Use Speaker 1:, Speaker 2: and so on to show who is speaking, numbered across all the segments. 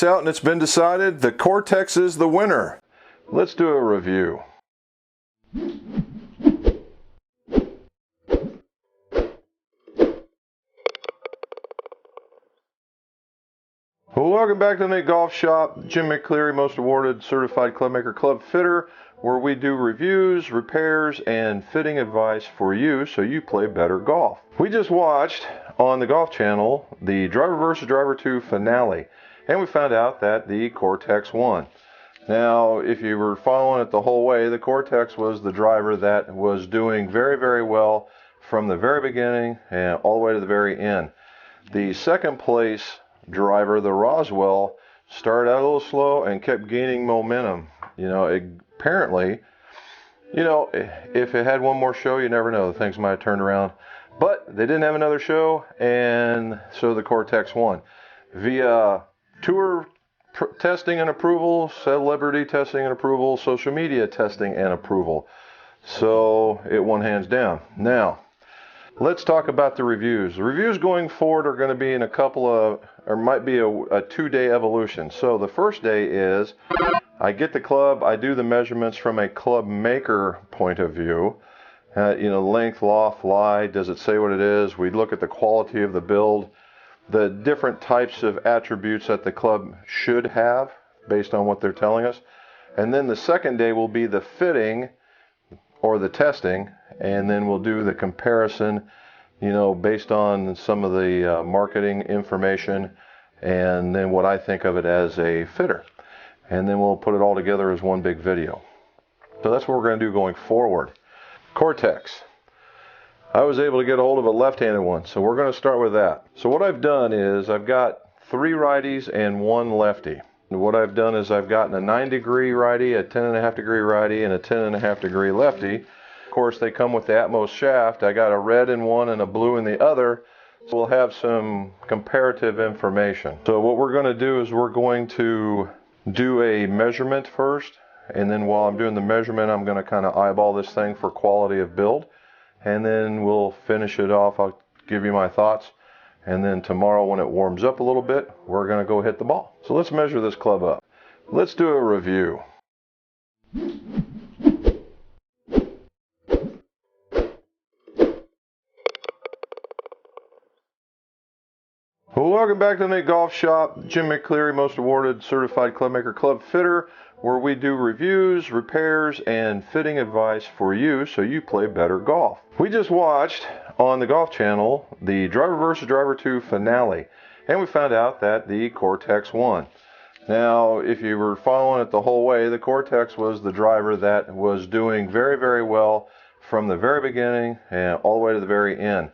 Speaker 1: it's out and it's been decided. The Cortex is the winner. Let's do a review. Well, welcome back to the mcgolfshop. Jim McCleary, most awarded certified clubmaker club fitter, where we do reviews, repairs, and fitting advice for you so you play better golf. We just watched on the Golf Channel the Driver vs. Driver 2 finale, and we found out that the Cortex won. Now, if you were following it the whole way, the Cortex was the driver that was doing very, very well from the very beginning and all the way to the very end. The second place driver, the Roswell, started out a little slow and kept gaining momentum. Apparently, if it had one more show, you never know, things might have turned around. But they didn't have another show, and so the Cortex won via tour testing and approval, celebrity testing and approval, social media testing and approval. So it won hands down. Now, let's talk about the reviews. The reviews going forward are going to be in a couple of, or might be a 2-day evolution. So the first day is I get the club, I do the measurements from a club maker point of view. Length, loft, lie, does it say what it is? We look at the quality of the build, the different types of attributes that the club should have based on what they're telling us. And then the second day will be the fitting or the testing, and then we'll do the comparison, based on some of the marketing information, and then what I think of it as a fitter. And then we'll put it all together as one big video. So that's what we're going to do going forward. Cortex. I was able to get a hold of a left-handed one, so we're going to start with that. So what I've done is I've got 3 righties and 1 lefty. And what I've done is I've gotten a 9-degree righty, a 10.5-degree righty, and a 10.5-degree lefty. Of course, they come with the Atmos shaft. I got a red in one and a blue in the other. So we'll have some comparative information. So what we're going to do is we're going to do a measurement first, and then while I'm doing the measurement, I'm going to kind of eyeball this thing for quality of build, and then we'll finish it off. I'll give you my thoughts, and then tomorrow when it warms up a little bit, we're going to go hit the ball. So let's measure this club up. Let's do a review. Well, welcome back to the mcgolfshop. Jim McCleary, most awarded certified clubmaker club fitter, where we do reviews, repairs, and fitting advice for you so you play better golf. We just watched on the Golf Channel the Driver vs. Driver 2 finale, and we found out that the Cortex won. Now, if you were following it the whole way, the Cortex was the driver that was doing very, very well from the very beginning and all the way to the very end.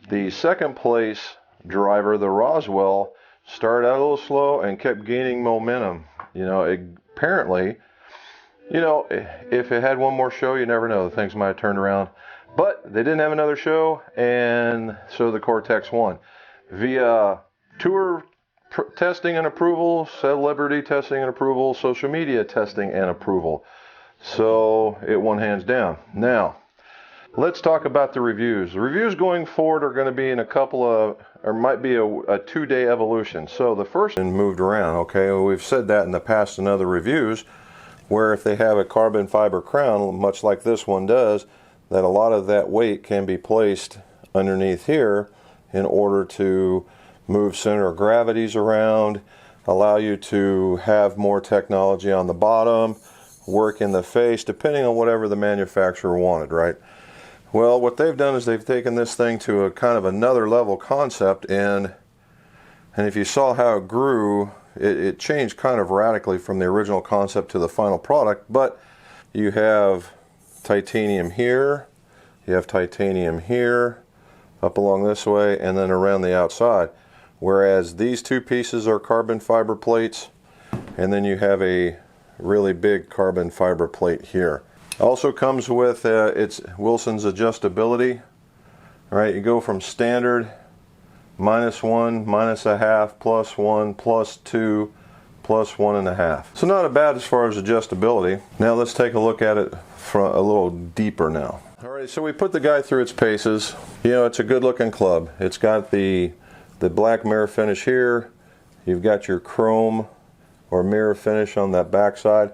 Speaker 1: The second place driver, the Roswell, started out a little slow and kept gaining momentum. Apparently, if it had one more show, you never know, things might have turned around. But they didn't have another show, and so the Cortex won via tour testing and approval, celebrity testing and approval, social media testing and approval. So it won hands down. Now, let's talk about the reviews. The reviews going forward are going to be in a couple of, or might be a 2-day evolution. So the first one moved around, okay? Well, we've said that in the past in other reviews, where if they have a carbon fiber crown, much like this one does, that a lot of that weight can be placed underneath here in order to move center of gravities around, allow you to have more technology on the bottom, work in the face, depending on whatever the manufacturer wanted, right? Well, what they've done is they've taken this thing to a kind of another level concept, and if you saw how it grew, it changed kind of radically from the original concept to the final product. But you have titanium here, you have titanium here, up along this way, and then around the outside. Whereas these 2 pieces are carbon fiber plates, and then you have a really big carbon fiber plate here. Also comes with it's Wilson's Adjustability. All right, you go from standard, -1, -1/2, +1, +2, +1.5. So not bad as far as adjustability. Now let's take a look at it from a little deeper now. All right, so we put the guy through its paces. It's a good looking club. It's got the black mirror finish here. You've got your chrome or mirror finish on that backside.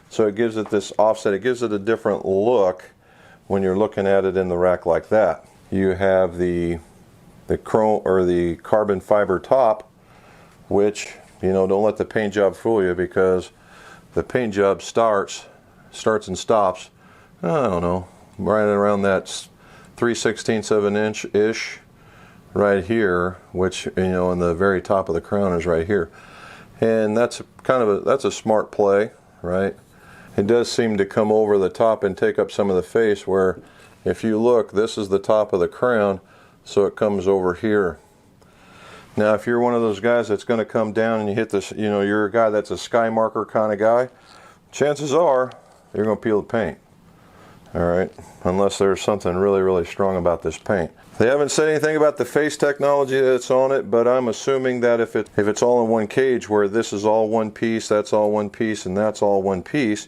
Speaker 1: So it gives it this offset. It gives it a different look when you're looking at it in the rack like that. You have the chrome or the carbon fiber top, which, you know, don't let the paint job fool you, because the paint job starts and stops, I don't know, right around that 3/16 of an inch ish right here, which, you know, in the very top of the crown is right here. And that's kind of that's a smart play, right? It does seem to come over the top and take up some of the face, where if you look, this is the top of the crown, so it comes over here. Now, if you're one of those guys that's going to come down and you hit this, you know, you're a guy that's a sky marker kind of guy, chances are you're going to peel the paint. All right, unless there's something really, really strong about this paint. They haven't said anything about the face technology that's on it, but I'm assuming that if it's all in one cage, where this is all one piece, that's all one piece, and that's all one piece,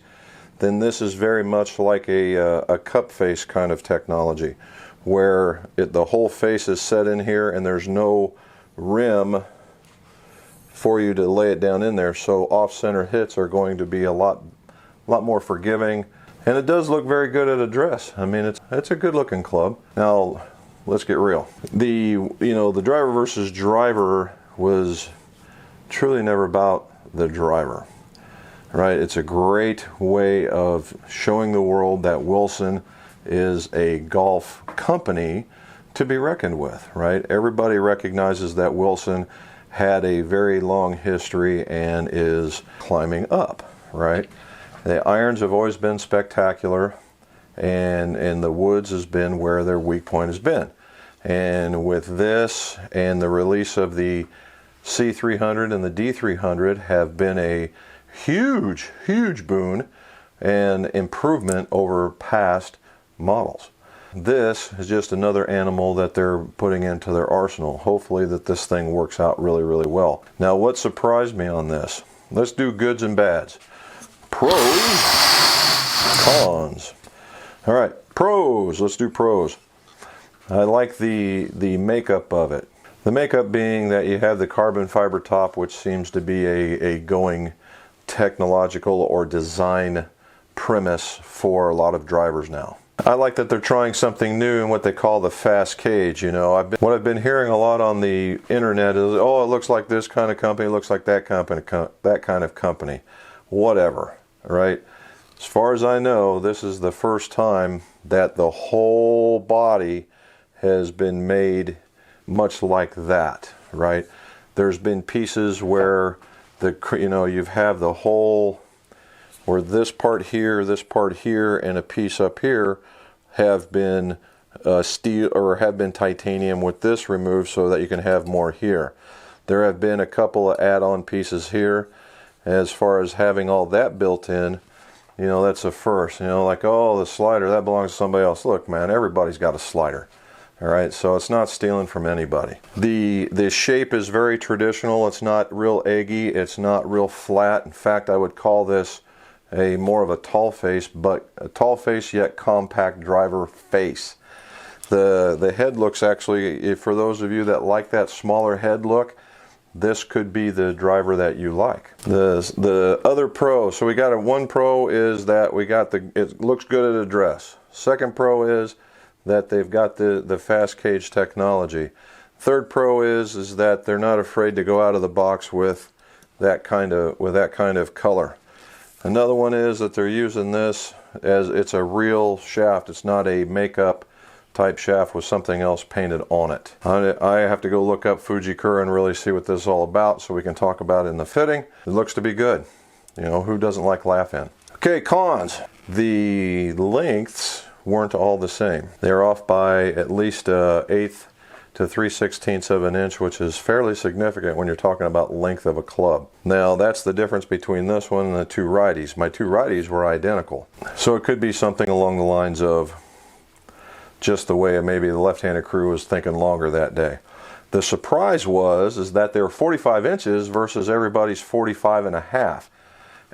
Speaker 1: then this is very much like a cup face kind of technology, where the whole face is set in here and there's no rim for you to lay it down in there. So off-center hits are going to be a lot more forgiving, and it does look very good at address. I mean, it's a good-looking club. Now, let's get real. The driver versus driver was truly never about the driver. Right, it's a great way of showing the world that Wilson is a golf company to be reckoned with, right? Everybody recognizes that Wilson had a very long history and is climbing up, right? The irons have always been spectacular, and the woods has been where their weak point has been. And with this and the release of the C300 and the D300 have been a huge boon and improvement over past models. This is just another animal that they're putting into their arsenal. Hopefully that this thing works out really, really well. Now, what surprised me on this? Let's do goods and bads. Pros, cons. All right, pros. Let's do pros. I like the makeup of it. The makeup being that you have the carbon fiber top, which seems to be a going technological or design premise for a lot of drivers now. I like that they're trying something new in what they call the fast cage. You know, what I've been hearing a lot on the internet is, oh, it looks like this kind of company, it looks like that kind of company. Whatever, right? As far as I know, this is the first time that the whole body has been made much like that, right? There's been pieces where you have the whole, where this part here, and a piece up here have been steel or have been titanium with this removed so that you can have more here. There have been a couple of add-on pieces here. As far as having all that built in, you know, that's a first. You know, like, oh, the slider, that belongs to somebody else. Look, man, everybody's got a slider. All right, so it's not stealing from anybody. The shape is very traditional. It's not real eggy. It's not real flat. In fact, I would call this more of a tall face, but a tall face yet compact driver face. The head looks actually, for those of you that like that smaller head look, this could be the driver that you like. The other pro, so we got one pro is that it looks good at address. Second pro is that they've got the fast cage technology. Third pro is that they're not afraid to go out of the box with that kind of color. Another one is that they're using this as it's a real shaft. It's not a makeup type shaft with something else painted on it. I have to go look up Fujikura and really see what this is all about so we can talk about it in the fitting. It looks to be good. You know, who doesn't like laugh-in? Okay, cons. The lengths weren't all the same. They're off by at least 1/8 to 3/16 of an inch, which is fairly significant when you're talking about length of a club. Now, that's the difference between this one and the two righties. My two righties were identical. So it could be something along the lines of just the way maybe the left-handed crew was thinking longer that day. The surprise is that they were 45 inches versus everybody's 45.5.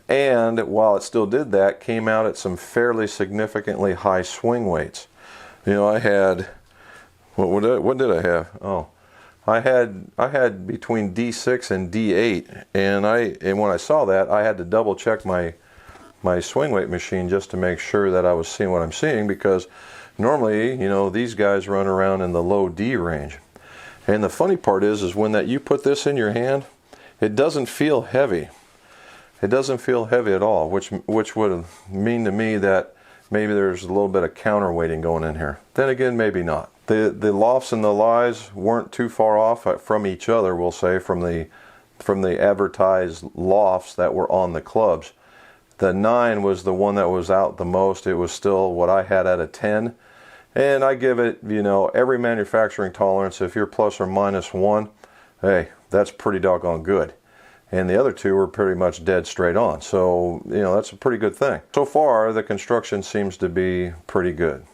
Speaker 1: And while it still did that, came out at some fairly significantly high swing weights. You know, I had, what did I have? Oh, I had between D6 and D8, and when I saw that, I had to double check my swing weight machine just to make sure that I was seeing what I'm seeing, because normally, you know, these guys run around in the low D range. And the funny part is when that you put this in your hand, it doesn't feel heavy. It doesn't feel heavy at all, which would mean to me that maybe there's a little bit of counterweighting going in here. Then again, maybe not. The lofts and the lies weren't too far off from each other, we'll say, from the advertised lofts that were on the clubs. The 9 was the one that was out the most. It was still what I had at a 10. And I give it, you know, every manufacturing tolerance, if you're plus or minus 1, hey, that's pretty doggone good. And the other 2 were pretty much dead straight on. So, you know, that's a pretty good thing. So far, the construction seems to be pretty good.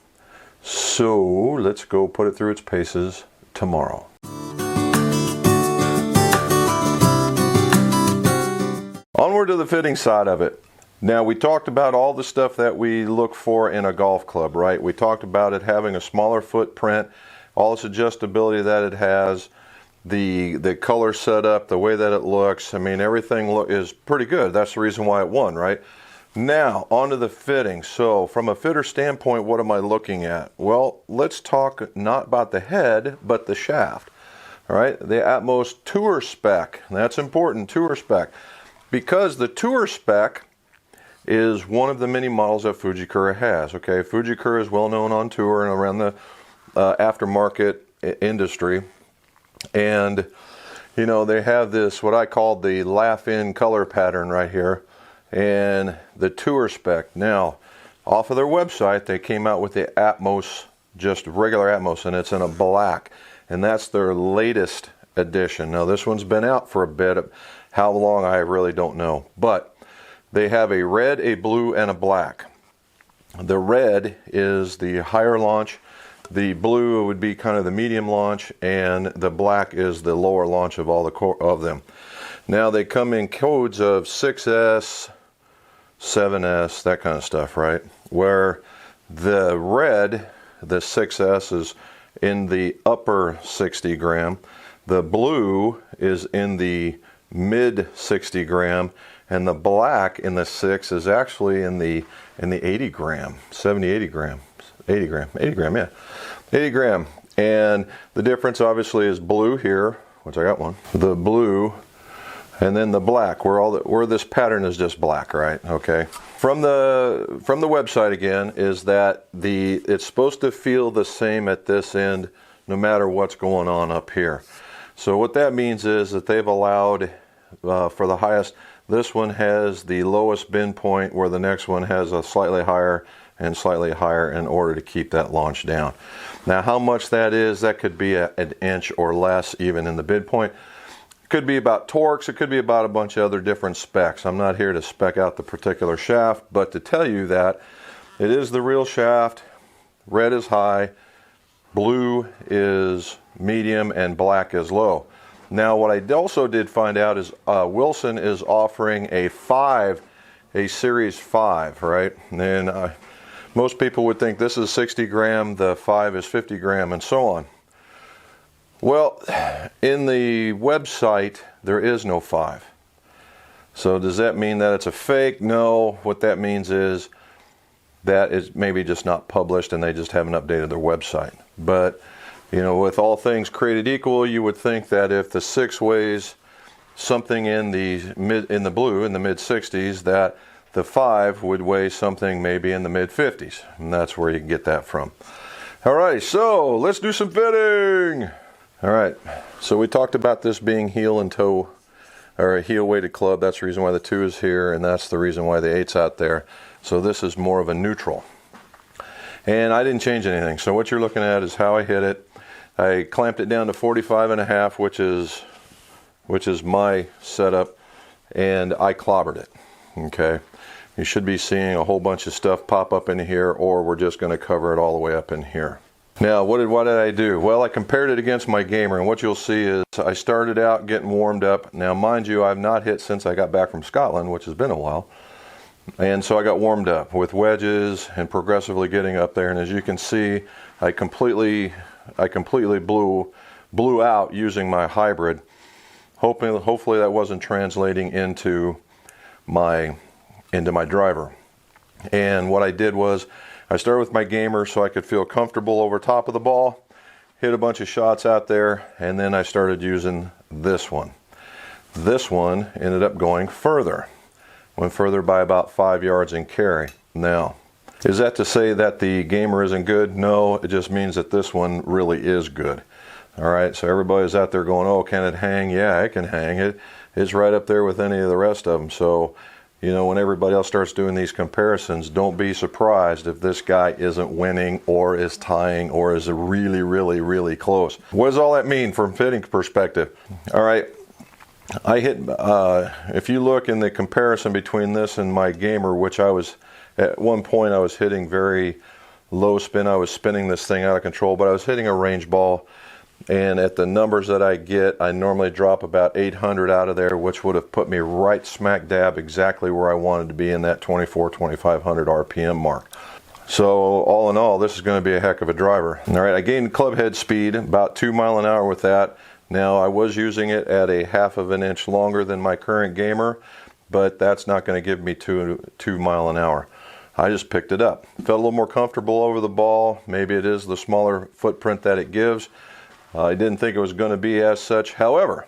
Speaker 1: So, let's go put it through its paces tomorrow. Onward to the fitting side of it. Now, we talked about all the stuff that we look for in a golf club, right? We talked about it having a smaller footprint, all this adjustability that it has, the color setup, the way that it looks. I mean, everything is pretty good. That's the reason why it won, right? Now, onto the fitting. So, from a fitter standpoint, what am I looking at? Well, let's talk not about the head, but the shaft. All right, the Atmos Tour spec. That's important, Tour spec. Because the Tour spec is one of the many models that Fujikura has. Okay, Fujikura is well known on tour and around the aftermarket industry. And, you know, they have this, what I call the laugh-in color pattern right here, and the Tour spec. Now, off of their website, they came out with the Atmos, just regular Atmos, and it's in a black, and that's their latest edition. Now, this one's been out for a bit. How long, I really don't know, but they have a red, a blue, and a black. The red is the higher launch, the blue would be kind of the medium launch, and the black is the lower launch of all of them. Now, they come in codes of 6S, 7S, that kind of stuff, right? Where the red, the 6S, is in the upper 60 gram. The blue is in the mid 60 gram. And the black in the 6 is actually in the 80 gram, 70, 80 gram, 80 gram, 80 gram, yeah. 80 gram. And the difference obviously is blue here, which I got one. The blue, and then the black, where this pattern is just black, right? Okay. From the website again is that it's supposed to feel the same at this end no matter what's going on up here. So what that means is that they've allowed for the highest, this one has the lowest bend point where the next one has a slightly higher and slightly higher in order to keep that launch down. Now, how much that is, that could be an inch or less even in the bend point. It could be about torques, it could be about a bunch of other different specs. I'm not here to spec out the particular shaft, but to tell you that it is the real shaft. Red is high, blue is medium, and black is low. Now, what I also did find out is Wilson is offering a Series 5, right? And most people would think this is 60 gram, the 5 is 50 gram, and so on. Well, in the website, there is no 5. So does that mean that it's a fake? No. What that means is that it's maybe just not published and they just haven't updated their website. But, you know, with all things created equal, you would think that if the 6 weighs something in the blue, in the mid 60s, that the 5 would weigh something maybe in the mid 50s. And that's where you can get that from. All right, so let's do some fitting. All right, so we talked about this being heel and toe, or a heel weighted club. That's the reason why the 2 is here, and that's the reason why the 8's out there. So this is more of a neutral. And I didn't change anything. So what you're looking at is how I hit it. I clamped it down to 45.5, which is my setup, and I clobbered it. Okay, you should be seeing a whole bunch of stuff pop up in here, or we're just going to cover it all the way up in here. Now, what did I do? Well, I compared it against my gamer, and what you'll see is I started out getting warmed up. Now, mind you, I've not hit since I got back from Scotland, which has been a while. And so I got warmed up with wedges and progressively getting up there. And as you can see, I completely blew blew out using my hybrid. Hopefully that wasn't translating into my driver. And what I did was I started with my gamer so I could feel comfortable over top of the ball, hit a bunch of shots out there, and then I started using this one. This one ended up going further. Went further by about 5 yards in carry. Now, is that to say that the gamer isn't good? No, it just means that this one really is good. All right, so everybody's out there going, oh, can it hang? Yeah, it can hang. It's right up there with any of the rest of them. So, you know, when everybody else starts doing these comparisons, don't be surprised if this guy isn't winning or is tying or is really, really, really close. What does all that mean from fitting perspective? All right, I hit, if you look in the comparison between this and my gamer, which I was, at one point I was hitting very low spin. I was spinning this thing out of control, but I was hitting a range ball. And at the numbers that I get, I normally drop about 800 out of there, which would have put me right smack dab exactly where I wanted to be in that 2,500 RPM mark. So all in all, this is going to be a heck of a driver. All right, I gained club head speed, about 2 miles an hour with that. Now I was using it at a 1/2 of an inch longer than my current gamer, but that's not going to give me 2 miles an hour. I just picked it up. Felt a little more comfortable over the ball. Maybe it is the smaller footprint that it gives. I didn't think it was going to be as such. However,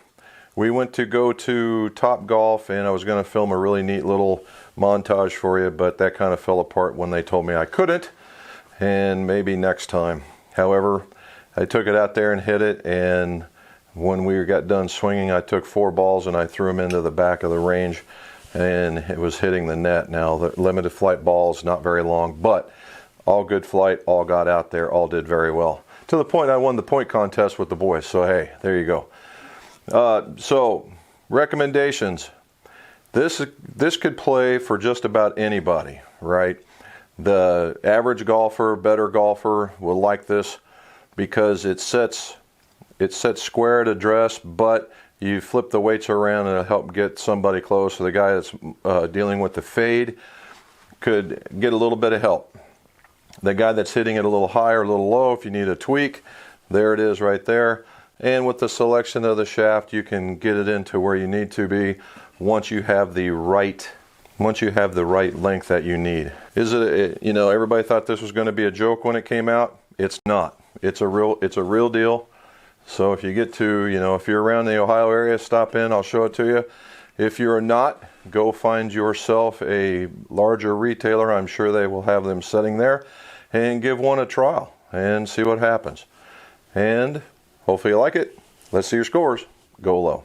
Speaker 1: we went to go to Top Golf, and I was going to film a really neat little montage for you, but that kind of fell apart when they told me I couldn't, and maybe next time. However, I took it out there and hit it, and when we got done swinging, I took 4 balls and I threw them into the back of the range, and it was hitting the net. Now, the limited flight balls, not very long, but all good flight, all got out there, all did very well. To the point I won the point contest with the boys, so hey, there you go. So, recommendations. This could play for just about anybody, right? The average golfer, better golfer will like this because it sets square at address, but you flip the weights around and it'll help get somebody close. So the guy that's dealing with the fade could get a little bit of help. The guy that's hitting it a little high or a little low, if you need a tweak, there it is right there. And with the selection of the shaft, you can get it into where you need to be once you have the right length that you need. Is it, you know, everybody thought this was going to be a joke when it came out. It's not. It's a real deal. So if you get to, you know, if you're around the Ohio area, stop in, I'll show it to you. If you're not, go find yourself a larger retailer. I'm sure they will have them sitting there, and give one a trial and see what happens. And hopefully you like it. Let's see your scores. Go low.